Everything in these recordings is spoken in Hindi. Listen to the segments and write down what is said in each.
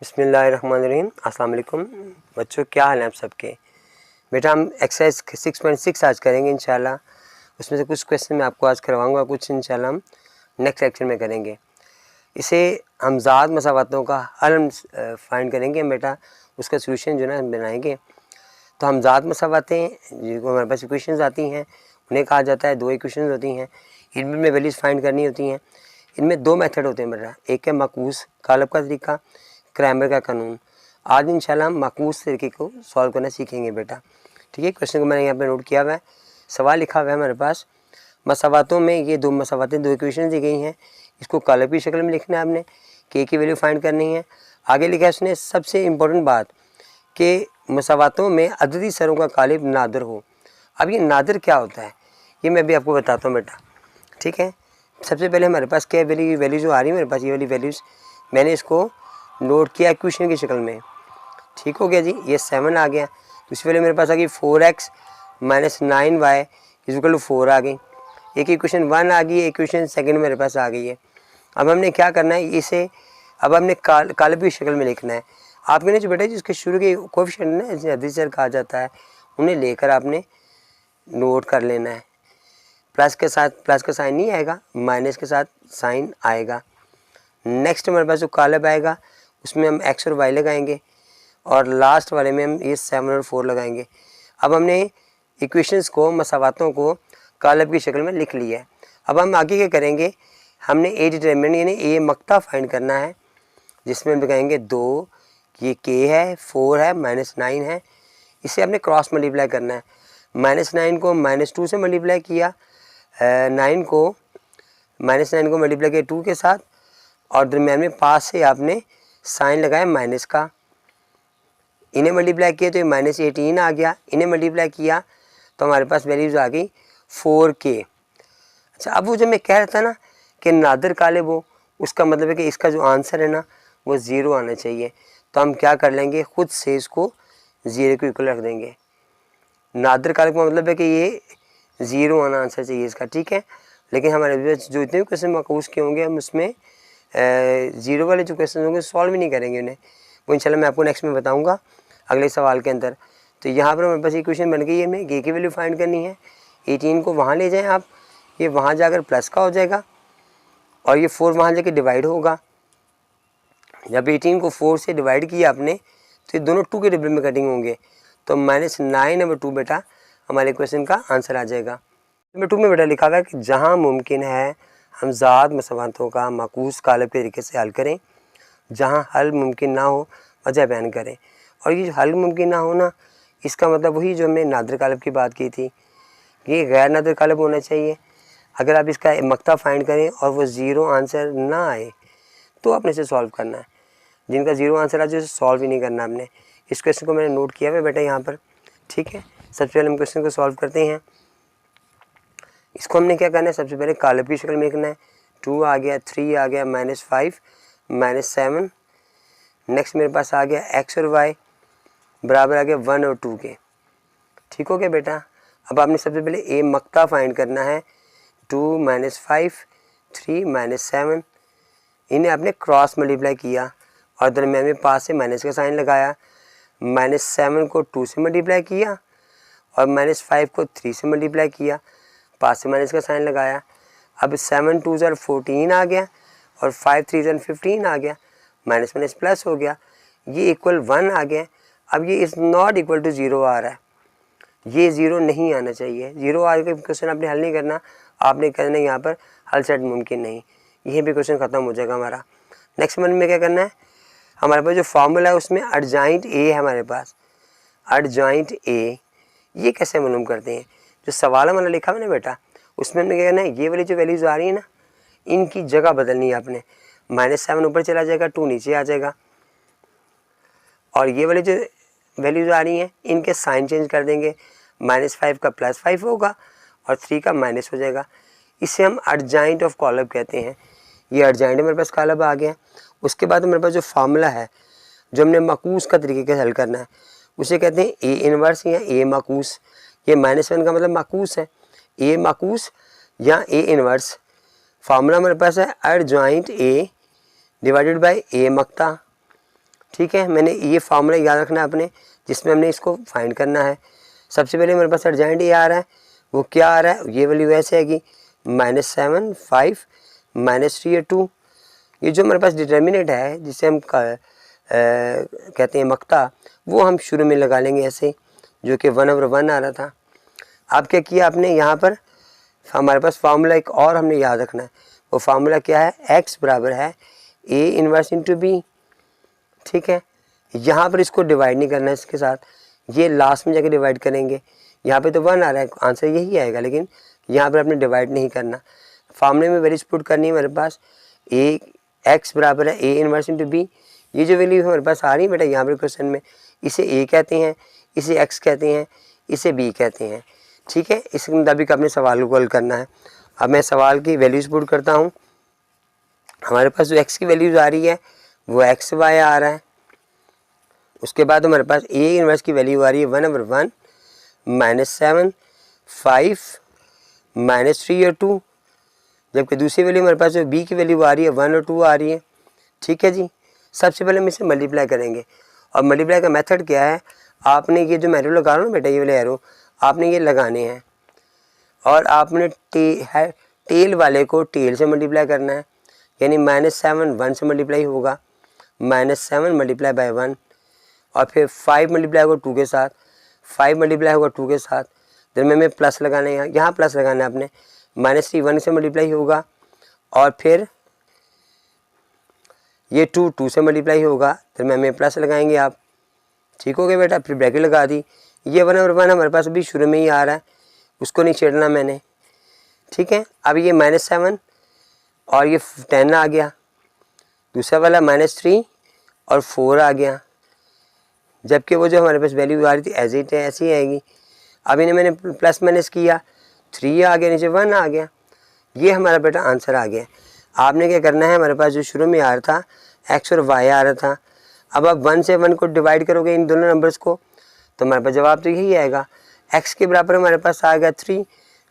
बिस्मिल्लाहिर्रहमानिर्रहीम। अस्सलाम वालेकुम बच्चों, क्या हाल है आप सबके। बेटा हम एक्सरसाइज 6.6 आज करेंगे इंशाल्लाह। उसमें से कुछ क्वेश्चन मैं आपको आज करवाऊंगा, कुछ इंशाल्लाह हम नेक्स्ट लेक्चर में करेंगे। इसे हमज़ाद मसावातों का हल फाइंड करेंगे हम बेटा, उसका सोल्यूशन जो है हम बनाएंगे। तो हमज़ाद मसावातें जिनको हमारे पास इक्वेशंस आती हैं उन्हें कहा जाता है, दो इक्वेशंस होती हैं, इनमें वैल्यूज़ फाइंड करनी होती हैं। इनमें दो मेथड होते हैं बेटा, एक है माकूस कालब का तरीका, क्रैमर का कानून। आज इंशाल्लाह हम माकूस तरीके को सॉल्व करना सीखेंगे बेटा। ठीक है, क्वेश्चन को मैंने यहाँ पे नोट किया हुआ है, सवाल लिखा हुआ है हमारे पास। मसावातों में ये दो मसावातें, दो इक्वेशन दी गई हैं, इसको कालब की शक्ल में लिखना है आपने, के की वैल्यू फाइंड करनी है। आगे लिखा है उसने सबसे इम्पोर्टेंट बात कि मसावातों में अददी सरों का कालिब नादिर हो। अब ये नादिर क्या होता है ये मैं भी आपको बताता हूँ बेटा। ठीक है, सबसे पहले हमारे पास क्या वैल्यू जो आ रही है मेरे पास, ये वाली वैल्यूज़ मैंने इसको नोट किया इक्वेशन की शक्ल में। ठीक हो गया जी, ये 7 आ गया। दूसरी वैल्यू मेरे पास आ गई 4x minus 9y equal to 4 आ गई। एक इक्वेशन 1 आ गई, इक्वेशन सेकंड मेरे पास आ गई है। अब हमने क्या करना है, इसे अब हमने कालब की शक्ल में लिखना है। आपके ने जो बेटा जिसके शुरू के कोएफिशिएंट है, जिसे अददी कहा जाता है, उन्हें लेकर आपने नोट कर लेना है। प्लस के साथ प्लस का साइन नहीं आएगा, माइनस के साथ साइन आएगा। नेक्स्ट हमारे पास जो कालब आएगा उसमें हम x और y लगाएंगे और लास्ट वाले में हम ये 7 और 4 लगाएंगे। अब हमने इक्वेशंस को, मसावातों को कालब की शक्ल में लिख लिया है। अब हम आगे क्या करेंगे, हमने ए डिटरमिनेंट यानी ए मक्ता फाइंड करना है, जिसमें हम लगाएंगे 2, ये k है, 4 है, -9 है। इसे हमने क्रॉस मल्टीप्लाई करना है। -9 को -2 से मल्टीप्लाई किया, 9 को मल्टीप्लाई किया 2 के साथ, और दरम्यान में पास से आपने साइन लगाया माइनस का। इन्हें मल्टीप्लाई किया तो ये -18 आ गया, इन्हें मल्टीप्लाई किया तो हमारे पास वैल्यूज आ गई 4k। अच्छा, अब वो जो मैं कह रहा था ना कि नादिर कालिब हो, उसका मतलब है कि इसका जो आंसर है ना वो 0 आना चाहिए। तो हम क्या कर लेंगे, खुद से इसको 0 के इक्वल रख देंगे। नादिर कालिब का मतलब है कि ये 0 आना आंसर चाहिए इसका। ठीक है, लेकिन हमारे जो इतने क्वेश्चन माकूस के होंगे हम उसमें 0 वाले जो क्वेश्चन होंगे सॉल्व भी नहीं करेंगे उन्हें, वो इंशाल्लाह मैं आपको नेक्स्ट में बताऊंगा अगले सवाल के अंदर। तो यहाँ पर हमारे पास इक्वेशन बन गई है, हमें के की वैल्यू फाइंड करनी है। 18 को वहाँ ले जाएं आप, ये वहाँ जाकर प्लस का हो जाएगा और ये 4 वहाँ जाकर डिवाइड होगा। जब 18 को 4 से डिवाइड किया आपने तो ये दोनों 2 के डिब्बे में कटिंग होंगे, तो -9/2 बेटा हमारे क्वेश्चन का आंसर आ जाएगा। नंबर 2 में बेटा लिखा हुआ है कि जहाँ मुमकिन है हमज़ाद मसावातों का माकूस कालब के तरीके से हल करें, जहाँ हल मुमकिन ना हो वजह बयान करें। और ये हल मुमकिन ना हो ना, इसका मतलब वही जो हमने नादिर कालब की बात की थी, ये गैर नादिर कालब होना चाहिए। अगर आप इसका मक्ता फाइंड करें और वो 0 आंसर ना आए तो आपने इसे सॉल्व करना है। जिनका 0 आंसर आ जाए उसे सॉल्व ही नहीं करना आपने। इस क्वेश्चन को मैंने नोट किया हुआ बेटा यहाँ पर। ठीक है, सबसे पहले हम क्वेश्चन को सॉल्व करते हैं। इसको हमने क्या करना है, सबसे पहले कालब की शक्ल में लिखना है। 2 आ गया, 3 आ गया, -5 -7। नेक्स्ट मेरे पास आ गया x और y बराबर आ गया 1 और 2 के। ठीक हो गया बेटा। अब आपने सबसे पहले ए मक्ता फाइंड करना है। 2 -5 3 -7, इन्हें आपने क्रॉस मल्टीप्लाई किया और दरम्यान में पास से माइनस का साइन लगाया। -7 को 2 से मल्टीप्लाई किया और -5 को 3 से मल्टीप्लाई किया, पास से माइनस का साइन लगाया। अब 7 2 14 आ गया और 5 3 15 आ गया, माइनस माइनस प्लस हो गया, ये इक्वल 1 आ गया। अब ये इज़ नॉट इक्वल टू 0 आ रहा है, ये 0 नहीं आना चाहिए। 0 आ के क्वेश्चन आपने हल नहीं करना, आपने करना यहाँ पर हल सेट मुमकिन नहीं, यहीं पे क्वेश्चन ख़त्म हो जाएगा हमारा। नेक्स्ट मन में क्या करना है, हमारे पास जो फार्मूला है उसमें एडजॉइंट ए है हमारे पास। एडजॉइंट ए ये कैसे मालूम करते हैं, जो सवाल हमारा लिखा हुआ ना बेटा, उसमें हमने क्या करना है, ये वाली जो वैल्यूज़ आ रही है ना इनकी जगह बदलनी है आपने। -7 ऊपर चला जाएगा, 2 नीचे आ जाएगा, और ये वाली जो वैल्यूज़ आ रही हैं इनके साइन चेंज कर देंगे। -5 का +5 होगा और 3 का माइनस हो जाएगा। इसे हम एडजॉइंट ऑफ कॉलब कहते हैं। ये एडजॉइंट मेरे पास कॉलब आ गया। उसके बाद मेरे पास जो फार्मूला है जो हमने माकूस का तरीके से हल करना है उसे कहते हैं ए इनवर्स या ए माकूस। ये -1 का मतलब माकूस है, ए माकूस या ए इनवर्स। फार्मूला मेरे पास है एडजॉइंट ए डिवाइडेड बाय ए मक्ता। ठीक है, मैंने ये फार्मूला याद रखना है अपने, जिसमें हमने इसको फाइंड करना है। सबसे पहले मेरे पास अर्जेंट ये आ रहा है, वो क्या आ रहा है, ये वैल्यू ऐसे है कि -7 5 -3 और 2। ये जो हमारे पास डिटर्मिनेंट है जिसे हम कहते हैं मक्ता, वो हम शुरू में लगा लेंगे ऐसे, जो कि 1/1 आ रहा था। अब क्या किया आपने, यहाँ पर हमारे पास फार्मूला एक और हमने याद रखना है। वो फार्मूला क्या है, x बराबर है a इनवर्स इंटू बी। ठीक है, यहाँ पर इसको डिवाइड नहीं करना है इसके साथ, ये लास्ट में जाके डिवाइड करेंगे। यहाँ पे तो 1 आ रहा है, आंसर यही आएगा, लेकिन यहाँ पर आपने डिवाइड नहीं करना। फार्मूले में वैल्यूज पुट करनी है मेरे पास, a x बराबर है a इनवर्स इंटू बी। ये जो वैल्यू हमारे पास आ रही है बेटा यहाँ पर क्वेश्चन में, इसे a कहते हैं, इसे x कहते हैं, इसे b कहते हैं। ठीक है, इसके मुताबिक अपने सवाल को हल करना है। अब मैं सवाल की वैल्यूज पुट करता हूँ। हमारे पास जो x की वैल्यूज आ रही है वो x y आ रहा है। उसके बाद हमारे पास a इनवर्स की वैल्यू आ रही है 1/1 -7 5 -3 और 2, जबकि दूसरी वैल्यू हमारे पास जो b की वैल्यू आ रही है 1 और 2 आ रही है। ठीक है जी, सबसे पहले हम इसे मल्टीप्लाई करेंगे। और मल्टीप्लाई का मेथड क्या है, आपने ये जो एरो लगा रहा हूँ ना बेटा, ये वाले एरो आपने ये लगाने हैं, और आपने टेल वाले को टेल से मल्टीप्लाई करना है, यानी -7 1 से मल्टीप्लाई होगा, -7 मल्टीप्लाई बाय 1, और फिर 5 मल्टीप्लाई होगा 2 के साथ, 5 मल्टीप्लाई होगा 2 के साथ, दरम्यान में प्लस लगाना है, यहाँ प्लस लगाना है आपने, -3 1 से मल्टीप्लाई होगा, और फिर ये 2 से मल्टीप्लाई होगा, दरम्यान में प्लस लगाएंगे आप। ठीक हो गया बेटा, फिर ब्रैकेट लगा दी। ये 1/1 हमारे पास अभी शुरू में ही आ रहा है, उसको नहीं छेड़ना मैंने। ठीक है, अब ये -7 और ये 10 आ गया, दूसरा वाला -3 और 4 आ गया, जबकि वो जो हमारे पास वैल्यू आ रही थी एज इट है ऐसी आएगी। अब इन्हें मैंने प्लस माइनस किया, 3 आ गया, नीचे 1 आ गया। ये हमारा बेटा आंसर आ गया। आपने क्या करना है, हमारे पास जो शुरू में आ रहा था x और y आ रहा था, अब आप 1 से 1 को डिवाइड करोगे इन दोनों नंबर्स को, तो हमारे पास जवाब तो यही आएगा। x के बराबर हमारे पास आ गया 3,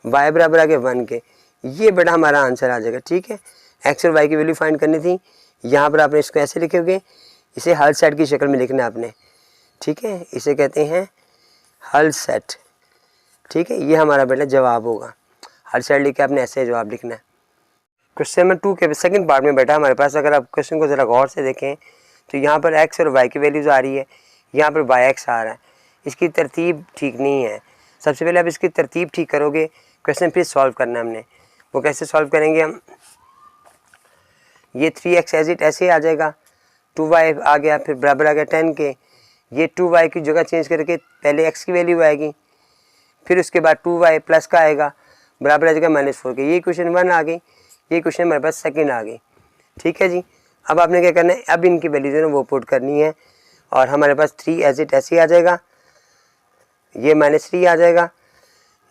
y बराबर आ गया 1 के। ये बेटा हमारा आंसर आ जाएगा। ठीक है, x और y की वैल्यू फाइंड करनी थी, यहाँ पर आपने इसको ऐसे लिखोगे, इसे हल सेट की शक्ल में लिखना है आपने। ठीक है, इसे कहते हैं हल सेट। ठीक है, ये हमारा बेटा जवाब होगा। हल सेट लिख के आपने ऐसे जवाब लिखना है। क्वेश्चन नंबर 2 के सेकंड पार्ट में बेटा हमारे पास, अगर आप क्वेश्चन को ज़रा गौर से देखें तो यहाँ पर x और y की वैल्यूज़ आ रही है, यहाँ पर yx आ रहा है। इसकी तरतीब ठीक नहीं है। सबसे पहले आप इसकी तरतीब ठीक करोगे, क्वेश्चन फिर सॉल्व करना है हमने। वो कैसे सॉल्व करेंगे हम, ये 3x एज इट ऐसे आ जाएगा, 2y आ गया, फिर बराबर आ गया 10 के। ये 2y की जगह चेंज करके पहले x की वैल्यू आएगी, फिर उसके बाद 2y प्लस का आएगा, बराबर आ जाएगा -4 के। ये क्वेश्चन 1 आ गई, ये क्वेश्चन हमारे पास सेकंड आ गई। ठीक है जी, अब आपने क्या करना है, अब इनकी वैल्यू जो है वो पुट करनी है, और हमारे पास 3 एज इट ऐसे आ जाएगा, ये -3 आ जाएगा,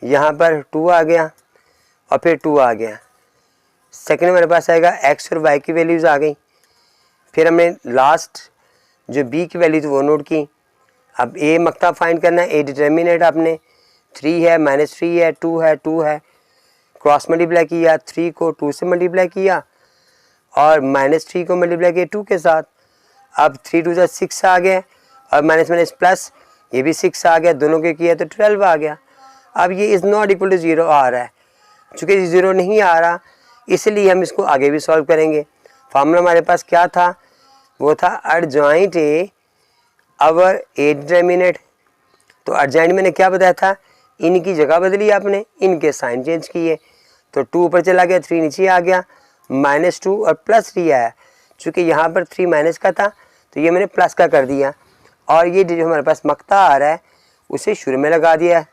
यहाँ पर 2 आ गया, और फिर 2 आ गया। सेकंड हमारे पास आएगा x और y की वैल्यूज़ आ गई। फिर हमने लास्ट जो b की वैल्यू थी वो नोट की। अब a मक्ता फाइंड करना है, a डिटर्मिनेंट आपने 3 है, -3 है, 2 है, 2 है, क्रॉस मल्टीप्लाई किया, 3 को 2 से मल्टीप्लाई किया, और -3 को मल्टीप्लाई किया 2 के साथ। अब 3 2 6 आ गया, और माइनस प्लस ये भी 6 आ गया, दोनों के किया तो 12 आ गया। अब ये इज़ नॉट इक्वल टू 0 आ रहा है, चूँकि 0 नहीं आ रहा इसलिए हम इसको आगे भी सॉल्व करेंगे। फार्मूला हमारे पास क्या था, वो था अर्जॉइंट ए अवर ए डिटर्मिनेंट। तो अर्जॉइंट मैंने क्या बताया था, इनकी जगह बदली आपने, इनके साइन चेंज किए, तो 2 ऊपर चला गया, 3 नीचे आ गया, -2 और +3 आया। चूँकि यहाँ पर 3 माइनस का था तो ये मैंने प्लस का कर दिया, और ये जो हमारे पास मक्ता आ रहा है उसे शुरू में लगा दिया।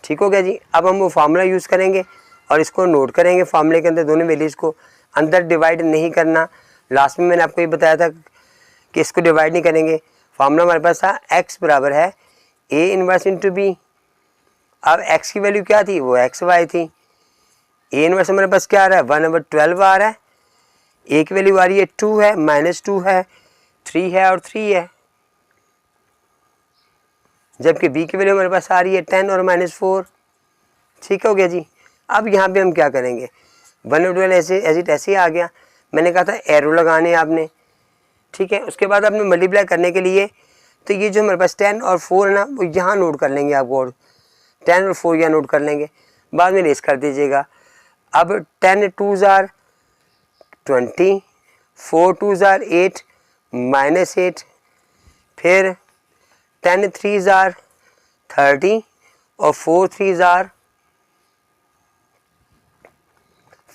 ठीक हो गया जी। अब हम वो फार्मूला यूज़ करेंगे और इसको नोट करेंगे। फार्मूले के अंदर दोनों वैल्यूज़ को अंदर डिवाइड नहीं करना। लास्ट में मैंने आपको ये बताया था कि इसको डिवाइड नहीं करेंगे। फार्मूला हमारे पास था x बराबर है a इनवर्स इंटू बी। अब x की वैल्यू क्या थी, वो एक्स वाई थी। a इनवर्स हमारे पास क्या आ रहा है, 1/12 आ रहा है। a की वैल्यू आ रही है 2 है, -2 है, 3 है और 3 है, जबकि b की वैल्यू हमारे पास आ रही है 10 और -4। ठीक हो गया जी। अब यहाँ पे हम क्या करेंगे, 1/12 ऐसे आ गया। मैंने कहा था एरो लगाने आपने, ठीक है। उसके बाद आपने मल्टीप्लाई करने के लिए तो ये जो हमारे पास 10 और 4 है ना, वो यहाँ नोट कर लेंगे आप, और 10 और 4 यहाँ नोट कर लेंगे, बाद में रेस कर दीजिएगा। अब 10 2 जार 20, 4 2 जार 8 -8, फिर 10 3 जार 30 और 4 3 जार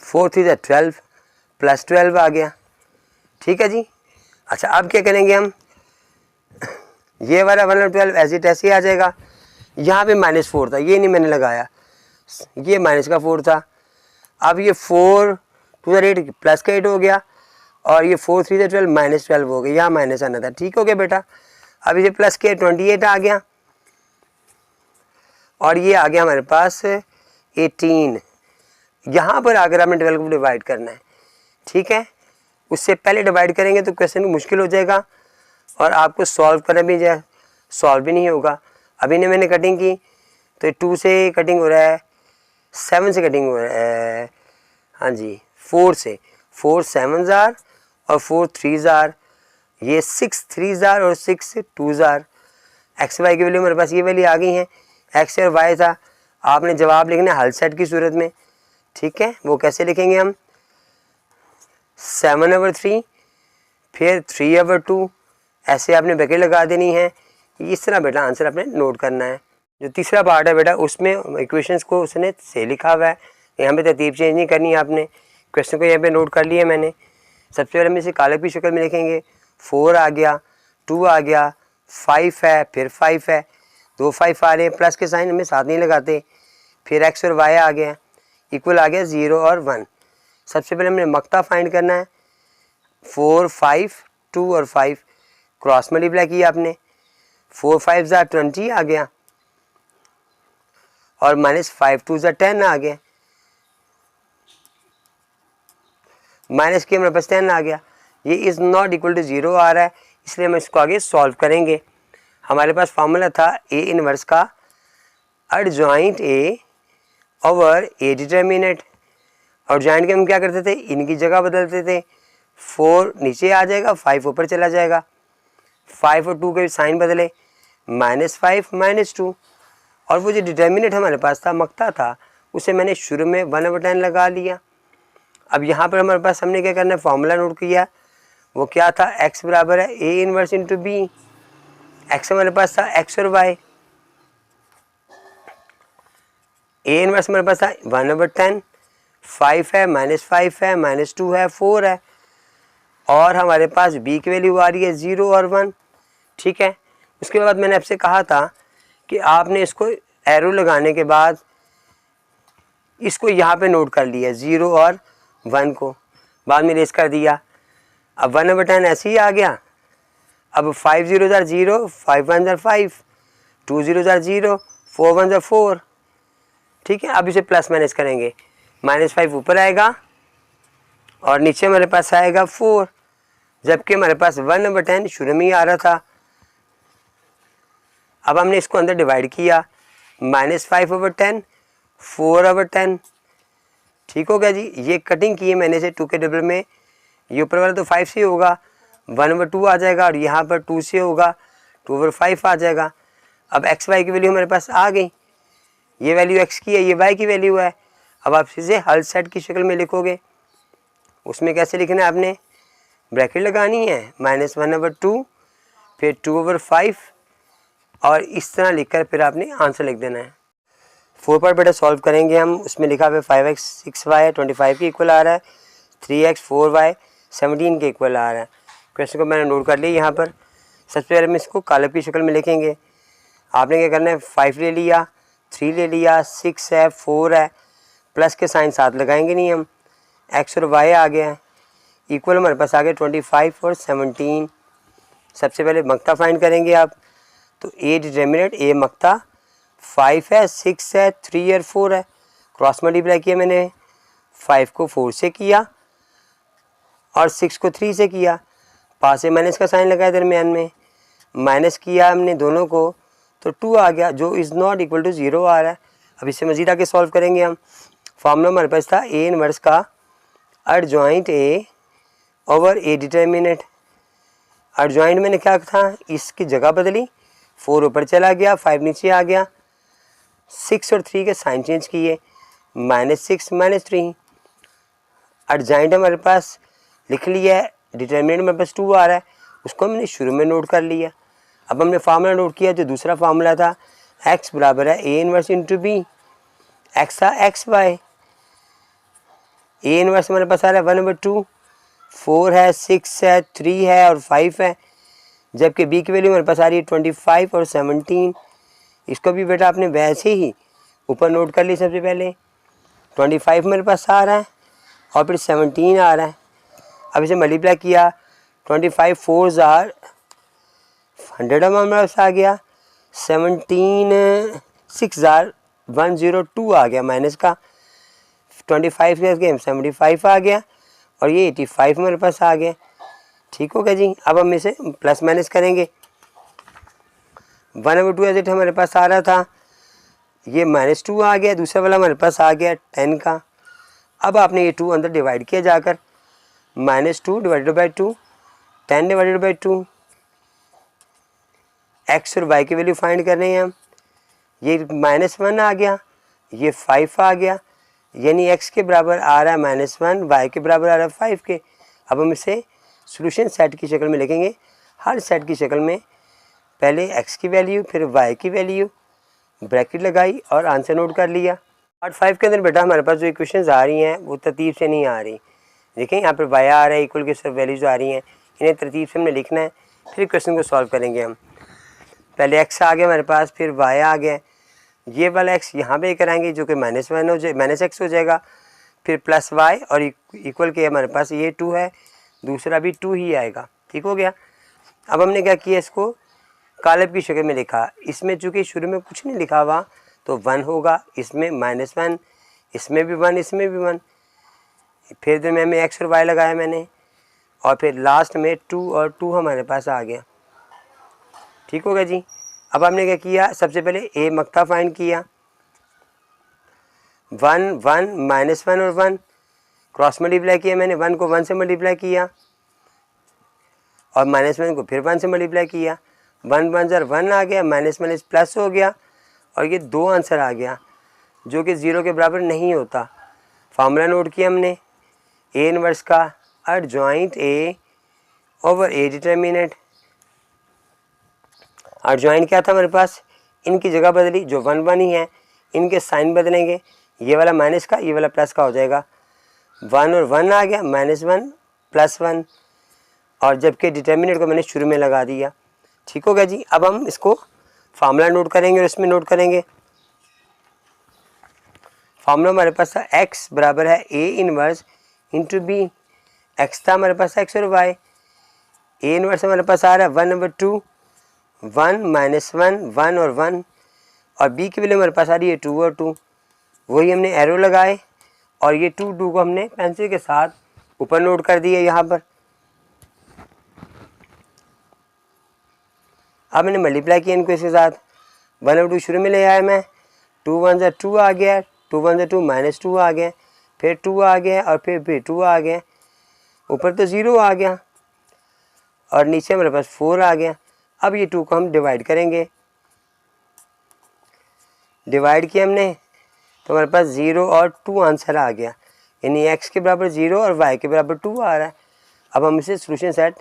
12 प्लस 12 आ गया। ठीक है जी। अच्छा, अब क्या करेंगे हम, ये वाला 112 ऐसे ऐसे आ जाएगा। यहाँ पे -4 था, ये नहीं मैंने लगाया, ये माइनस का 4 था। अब ये 4 2 8 प्लस का 8 हो गया, और ये 4 3 12 -12 हो गया, यहाँ माइनस आना था। ठीक हो गया बेटा। अब ये प्लस के 28 आ गया, और ये आ गया हमारे पास 18। यहाँ पर आकर आपने 12 को डिवाइड करना है। ठीक है, उससे पहले डिवाइड करेंगे तो क्वेश्चन मुश्किल हो जाएगा और आपको सॉल्व करना भी सॉल्व भी नहीं होगा। अभी ने मैंने कटिंग की तो 2 से कटिंग हो रहा है, 7 से कटिंग हो रहा है, हाँ जी 4 से, 4 7 जार और 4 3 जार, ये 6 3 जार और 6 2 जार। एक्स वाई की वैल्यू मेरे पास ये वैल्यू आ गई हैं, एक्स और वाई था। आपने जवाब लिखना है हल सेट की सूरत में। ठीक है, वो कैसे लिखेंगे हम, 7/3 फिर 3/2, ऐसे आपने ब्रैकेट लगा देनी है। इस तरह बेटा आंसर आपने नोट करना है। जो तीसरा पार्ट है बेटा, उसमें इक्वेशंस को उसने से लिखा हुआ है, यहाँ पे तरतीब चेंज नहीं करनी है आपने। क्वेश्चन को यहाँ पे नोट कर लिया मैंने। सबसे पहले हम इसे कालक की शक्ल में लिखेंगे। 4 आ गया, 2 आ गया, 5 है, फिर 5 है, 2 5 आ रहे हैं, प्लस के साइन हमें साथ नहीं लगाते, फिर एक्स और वाई आ गया, इक्वल आ गया 0 और 1। सबसे पहले हमने मक्ता फाइंड करना है। 4 5 2 और 5 क्रॉस मल्टीप्लाई किया आपने, 4 5 ज़ा 20 आ गया, और -5 2 ज़ा 10 आ गया, माइनस के हमारे पास 10 आ गया। ये इज़ नॉट इक्वल टू 0 आ रहा है, इसलिए हम इसको आगे सॉल्व करेंगे। हमारे पास फार्मूला था ए इनवर्स का adjoint A over A determinant. और जॉइंट के हम क्या करते थे, इनकी जगह बदलते थे। 4 नीचे आ जाएगा, 5 ऊपर चला जाएगा, 5 और 2 के साइन बदले, -5 -2। और वो जो डिटर्मिनेंट हमारे पास था, मक्ता था, उसे मैंने शुरू में 1/10 लगा लिया। अब यहाँ पर हमारे पास हमने क्या करना है, फार्मूला नोट किया। वो क्या था, x बराबर है A inverse into B. X हमारे पास था एक्स और वाई, ए इनवर्स हमारे पास था 1/10, 5 है, -5 है, -2 है, 4 है, और हमारे पास b की वैल्यू आ रही है 0 और 1। ठीक है, उसके बाद मैंने आपसे कहा था कि आपने इसको एरो लगाने के बाद इसको यहाँ पे नोट कर लिया 0 और 1 को, बाद में रेस कर दिया। अब 1/10 ऐसे ही आ गया। अब 5 0 ज़ा 0, 5 1 ज़ा 5, 2 0 ज़ा 0, 4 1 ज़ा 4। ठीक है, अब इसे प्लस माइनस करेंगे, -5 ऊपर आएगा और नीचे हमारे पास आएगा 4, जबकि हमारे पास 1/10 शुरू में ही आ रहा था। अब हमने इसको अंदर डिवाइड किया, -5/10, 4/10। ठीक हो गया जी। ये कटिंग की है मैंने इसे 2 के डबल में, ये ऊपर वाला तो 5 से होगा, 1/2 आ जाएगा, और यहाँ पर 2 से होगा, 2/5 आ जाएगा। अब एक्स वाई की वैल्यू हमारे पास आ गई, ये वैल्यू एक्स की है, ये वाई की वैल्यू है। अब आप इसे हल सेट की शक्ल में लिखोगे। उसमें कैसे लिखना है, आपने ब्रैकेट लगानी है, -1/2 फिर 2/5, और इस तरह लिखकर फिर आपने आंसर लिख देना है। 4 पार्ट बेटा सॉल्व करेंगे हम। उसमें लिखा हुआ 5x 6y 25 के इक्वल आ रहा है, 3x 4y 17 के इक्वल आ रहा है। क्वेश्चन को मैंने नोट कर लिया यहाँ पर। सबसे पहले हम इसको कालब की शक्ल में लिखेंगे। आपने क्या करना है, 5 ले लिया, 3 ले लिया, 6 है, 4 है, प्लस के साइन साथ लगाएंगे नहीं हम, x और y आ गया, इक्वल हमारे पास आ गया 25 और 17। सबसे पहले मक्ता फाइंड करेंगे आप, तो ए डिटर्मिनेंट ए मक्ता 5 है, 6 है, 3 और 4 है। क्रॉस मल्टीप्लाई किया मैंने, 5 को 4 से किया और 6 को 3 से किया, पास से माइनस का साइन लगाया दरमियान में, माइनस किया हमने दोनों को, तो 2 आ गया, जो इज़ नॉट इक्वल टू 0 आ रहा है। अब इससे मज़ीद आगे सॉल्व करेंगे हम। फार्मूला हमारे पास था ए इनवर्स का adjoint A over A determinant. और जॉइंट मैंने क्या था, इसकी जगह बदली, 4 ऊपर चला गया, 5 नीचे आ गया, 6 और 3 के साइन चेंज किए, -6 -3। और जॉइंट हमारे पास लिख लिया है, डिटर्मिनेंट मेरे पास 2 आ रहा है, उसको हमने शुरू में नोट कर लिया। अब हमने फार्मूला नोट किया, जो दूसरा फार्मूला था x बराबर है a inverse into B, x था एक्स वाई, a इनवर्स हमारे पास आ रहा है 1/2, 4 है, 6 है, 3 है और 5 है, जबकि b की वैल्यू हमारे पास आ रही है 25 और 17। इसको भी बेटा आपने वैसे ही ऊपर नोट कर ली। सबसे पहले 25 मेरे पास आ रहा है और फिर 17 आ रहा है। अब इसे मल्टीप्लाई किया, 25 4 जार 100 हमारे पास आ गया, 17 6 जार 102 आ गया माइनस का, 25 के गेम 75 आ गया और ये 85 मेरे पास आ गया। ठीक हो गया जी। अब हम इसे प्लस माइनस करेंगे। 1/2 एज इट हमारे पास आ रहा था, ये -2 आ गया, दूसरा वाला हमारे पास आ गया 10 का। अब आपने ये 2 अंदर डिवाइड किया जाकर, -2 divided by 2, 10 divided by 2। X और वाई की वैल्यू फाइंड कर रहे हैं हम। ये -1 आ गया, ये 5 आ गया, यानी एक्स के बराबर आ रहा है -1, वाई के बराबर आ रहा है 5 के। अब हम इसे सॉल्यूशन सेट की शक्ल में लिखेंगे। हर सेट की शक्ल में पहले एक्स की वैल्यू फिर वाई की वैल्यू, ब्रैकेट लगाई और आंसर नोट कर लिया। पार्ट 5 के अंदर बेटा हमारे पास जो इक्वेशंस आ रही हैं वो तरतीब से नहीं आ रही। देखें यहाँ पर वाई आ रहा है, इक्वल के सब वैल्यूज आ रही हैं, इन्हें तरतीब से हमने लिखना है, फिर क्वेश्चन को सॉल्व करेंगे हम। पहले एक्स आ गया हमारे पास, फिर वाई आ गया, ये वाला एक्स यहाँ पे कराएंगे जो कि -1 हो जाए, -x हो जाएगा, फिर प्लस वाई और इक्वल के हमारे पास ये 2 है, दूसरा भी 2 ही आएगा। ठीक हो गया। अब हमने क्या किया, इसको कालब की शक्ल में लिखा। इसमें चूँकि शुरू में कुछ नहीं लिखा हुआ तो 1 होगा, इसमें -1, इसमें भी 1, इसमें भी 1, फिर दरम्यान में एक्स और वाई लगाया मैंने और फिर लास्ट में 2 और 2 हमारे पास आ गया। ठीक हो गया जी। अब हमने क्या किया, सबसे पहले ए मक्ता फाइंड किया, 1 1 -1 और 1 क्रॉस मल्टीप्लाई किया मैंने, 1 को 1 से मल्टीप्लाई किया और -1 को फिर 1 से मल्टीप्लाई किया, 1 1 ज़र 1 आ गया, -1 प्लस हो गया और ये 2 आंसर आ गया जो कि 0 के बराबर नहीं होता। फार्मूला नोट किया हमने ए इनवर्स का, और जॉइंट ए ओवर ए डिटर्मिनेंट। और जॉइंट क्या था हमारे पास, इनकी जगह बदली, जो 1 1 ही है, इनके साइन बदलेंगे, ये वाला माइनस का ये वाला प्लस का हो जाएगा, 1 और 1 आ गया, -1 +1, और जबकि डिटर्मिनेंट को मैंने शुरू में लगा दिया। ठीक हो गया जी। अब हम इसको फार्मूला नोट करेंगे और इसमें नोट करेंगे। फार्मूला हमारे पास था x बराबर है a inverse into B. X था हमारे पास x और y, a इनवर्स हमारे पास आ रहा है 1/2, 1 -1 1 और 1, और b की वैल्यू हमारे पास आ रही है 2 और 2। वही हमने एरो लगाए और ये 2 2 को हमने पेंसिल के साथ ऊपर नोट कर दिया यहाँ पर। अब मैंने मल्टीप्लाई किया इनको इसके साथ, 1/2 शुरू में ले आया मैं, 2 1 ज़ा 2 आ गया, 2 1 ज़ा 2 -2 आ गया, फिर 2 आ गया और फिर 2 आ गया, ऊपर तो 0 आ गया और नीचे हमारे पास 4 आ गया। अब ये 2 को हम डिवाइड करेंगे, डिवाइड किया हमने तो हमारे पास 0 और 2 आंसर आ गया, यानी x के बराबर 0 और y के बराबर 2 आ रहा है। अब हम इसे सॉल्यूशन सेट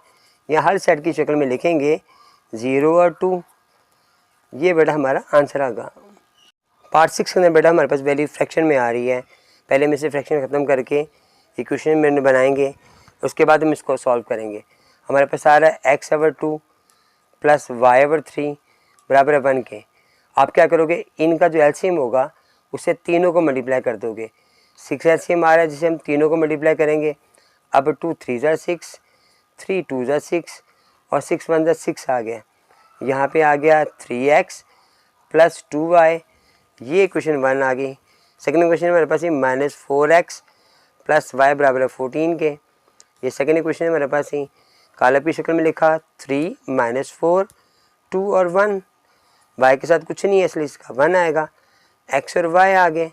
या हर सेट की शक्ल में लिखेंगे, 0 और 2, ये बेटा हमारा आंसर आ गया। पार्ट 6 के अंदर बेटा हमारे पास वैल्यू फ्रैक्शन में आ रही है। पहले हम इसे फ्रैक्शन ख़त्म करके इक्वेशन में बनाएंगे, उसके बाद हम इसको सॉल्व करेंगे। हमारे पास आ रहा है x/2 + y/3 बराबर है 1 के। आप क्या करोगे, इनका जो एलसीएम होगा उसे तीनों को मल्टीप्लाई कर दोगे। 6 एलसीएम आ रहा है जिसे हम तीनों को मल्टीप्लाई करेंगे। अब 2 3 ज़ा 6, 3 2 ज़ा 6 और 6 1 ज़ा 6 आ गया। यहाँ पे आ गया 3x + 2y, ये इक्वेशन 1 आ गई। सेकंड इक्वेशन हमारे पास ही -4x + y बराबर है 14 के। ये सेकंड इक्वेशन हमारे पास ही कालब की शक्ल में लिखा, 3 -4 2 और 1, y के साथ कुछ नहीं है इसलिए इसका 1 आएगा। x और y आ गए,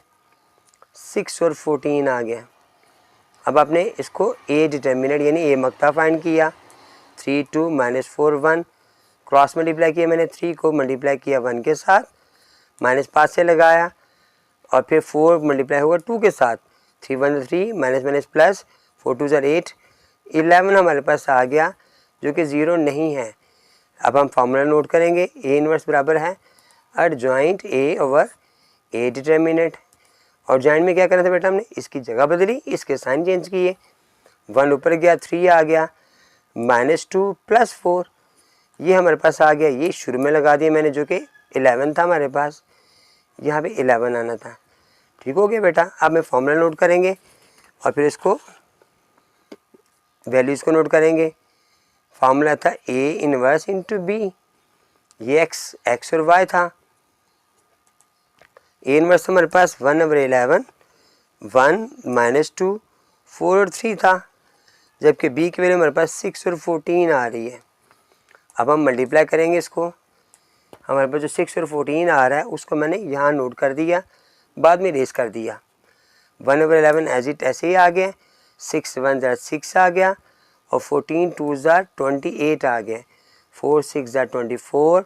6 और 14 आ गया। अब आपने इसको a डिटर्मिनेंट यानी a मक्ता फाइंड किया, 3 2 -4 1, क्रॉस मल्टीप्लाई किया मैंने 3 को मल्टीप्लाई किया 1 के साथ, -5 से लगाया और फिर 4 मल्टीप्लाई होगा 2 के साथ, 3 1 3 माइनस प्लस 4 2 8, 11 हमारे पास आ गया जो कि 0 नहीं है। अब हम फार्मूला नोट करेंगे, ए इनवर्स बराबर है adjoint A over A determinant. और जॉइंट में क्या करना था बेटा, हमने इसकी जगह बदली, इसके साइन चेंज किए, 1 ऊपर गया 3 आ गया, -2 + 4 ये हमारे पास आ गया, ये शुरू में लगा दिया मैंने जो कि 11 था हमारे पास, यहाँ पे 11 आना था। ठीक हो गया बेटा। अब मैं फॉर्मूला नोट करेंगे और फिर इसको वैल्यूज़ को नोट करेंगे। फार्मूला था ए इनवर्स इंटू बी, ये एक्स और वाई था। ए इनवर्स हमारे पास 1/11, 1 -2 4 और 3 था, जबकि बी की वैल्यू हमारे पास 6 और 14 आ रही है। अब हम मल्टीप्लाई करेंगे इसको, हमारे पास जो 6 और 14 आ रहा है उसको मैंने यहाँ नोट कर दिया, बाद में रेस कर दिया। 1/11 एज इट ऐसे ही आ गया, 6 1 6 आ गया और 14 2 28 आ गया, 4 6 24,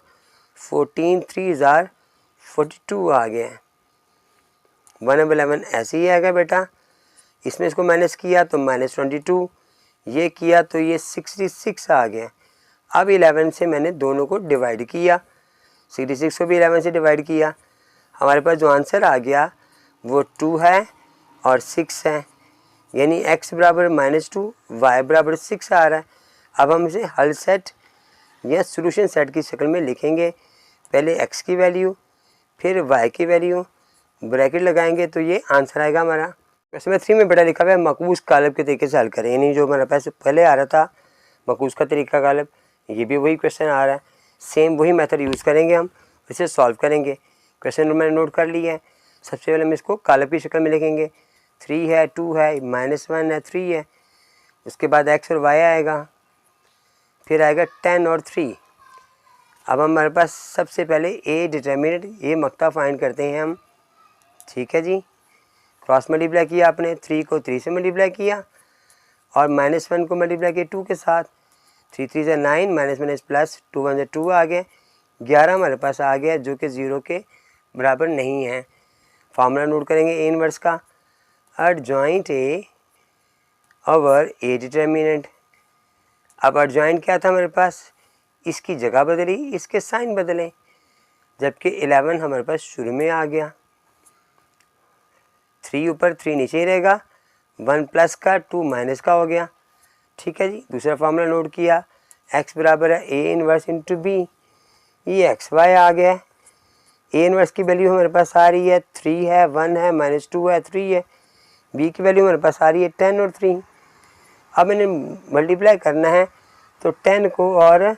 14 3 42 आ गया। 1/11 ऐसे ही आएगा बेटा। इसमें इसको माइनस किया तो -22, ये किया तो ये 66 आ गया। अब 11 से मैंने दोनों को डिवाइड किया, 66 को भी 11 से डिवाइड किया, हमारे पास जो आंसर आ गया वो 2 है और 6 है, यानी x बराबर -2 y बराबर 6 आ रहा है। अब हम इसे हल सेट या सॉल्यूशन सेट की शक्ल में लिखेंगे, पहले x की वैल्यू फिर y की वैल्यू, ब्रैकेट लगाएंगे तो ये आंसर आएगा हमारा। क्वेश्चन नंबर 3 में बेटा लिखा हुआ है मकबूस कालब के तरीके से हल करें, यानी जो हमारे पास पहले आ रहा था मकबूस का तरीका कालब, ये भी वही क्वेश्चन आ रहा है, सेम वही मेथड यूज़ करेंगे, हम इसे सॉल्व करेंगे। क्वेश्चन नंबर मैंने नोट कर लिया है। सबसे पहले हम इसको कालब की शक्ल में लिखेंगे, 3 है 2 है -1 है 3 है, उसके बाद x और y आएगा, फिर आएगा 10 और 3। अब हमारे पास सबसे पहले a डिटर्मिनेंट, ये मक्ता फाइंड करते हैं हम। ठीक है जी, क्रॉस मल्टीप्लाई किया आपने, 3 को 3 से मल्टीप्लाई किया और -1 को मल्टीप्लाई किया 2 के साथ, 3 3 9 माइनस प्लस 2 1 2 आ गए, 11 हमारे पास आ गया जो कि 0 के बराबर नहीं है। फार्मूला नोट करेंगे ए इनवर्स का, adjoint A over A determinant. अब एडजॉइंट क्या था हमारे पास, इसकी जगह बदली, इसके साइन बदले, जबकि 11 हमारे पास शुरू में आ गया, 3 ऊपर 3 नीचे ही रहेगा, 1 प्लस का 2 माइनस का हो गया। ठीक है जी, दूसरा फार्मूला नोट किया, x बराबर है ए इनवर्स इंटू बी, ये एक्स वाई आ गया। ए इनवर्स की वैल्यू हमारे पास आ रही है 3 है 1 है -2 है 3 है, बी की वैल्यू हमारे पास आ रही है 10 और 3। अब मैंने मल्टीप्लाई करना है तो 10 को और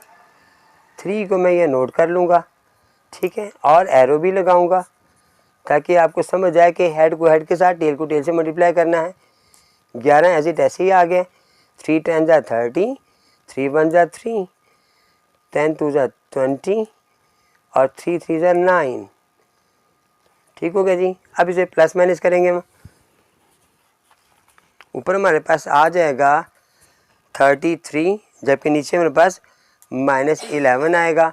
3 को मैं ये नोट कर लूँगा, ठीक है, और एरो भी लगाऊंगा ताकि आपको समझ आए कि हेड को हेड के साथ टेल को टेल से मल्टीप्लाई करना है। 11 एज इट ऐसे ही आ गए, 3 10 30, 3 1 3, 10 2 20 और 3 3 9। ठीक हो गया जी। अब इसे प्लस माइनस करेंगे हम, ऊपर हमारे पास आ जाएगा 33, जबकि नीचे हमारे पास -11 आएगा।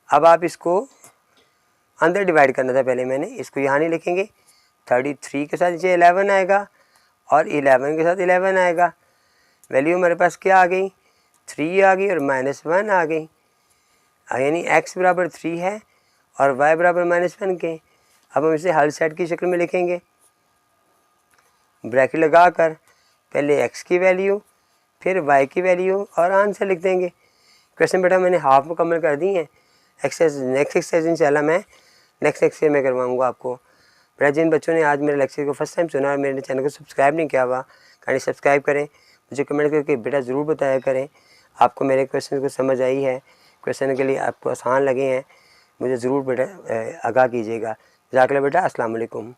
अब आप इसको अंदर डिवाइड करना था, पहले मैंने इसको यहाँ नहीं लिखेंगे, 33 के साथ नीचे 11 आएगा और 11 के साथ 11 आएगा। वैल्यू हमारे पास क्या आ गई, 3 आ गई और -1 आ गई, यानी x बराबर 3 है और y बराबर -1 के। अब हम इसे हल सेट की शक्ल में लिखेंगे, ब्रैकेट लगा कर पहले x की वैल्यू फिर y की वैल्यू और आंसर लिख देंगे। क्वेश्चन बेटा मैंने हाफ मुकम्मल कर दी है। एक्सरसाइज नेक्स्ट एक्सरसाइज इंशाल्लाह मैं नेक्स्ट एक्सरसाइज में करवाऊँगा आपको। बेटा जिन बच्चों ने आज मेरे लेक्चर को फर्स्ट टाइम सुना और मेरे चैनल को सब्सक्राइब नहीं किया हुआ, काइंडली सब्सक्राइब करें, मुझे कमेंट करके बेटा ज़रूर बताया करें आपको मेरे क्वेश्चन को समझ आई है, क्वेश्चन के लिए आपको आसान लगे हैं, मुझे ज़रूर बेटा आगाह कीजिएगा। जज़ाकल्लाह बेटा, अस्सलाम वालेकुम।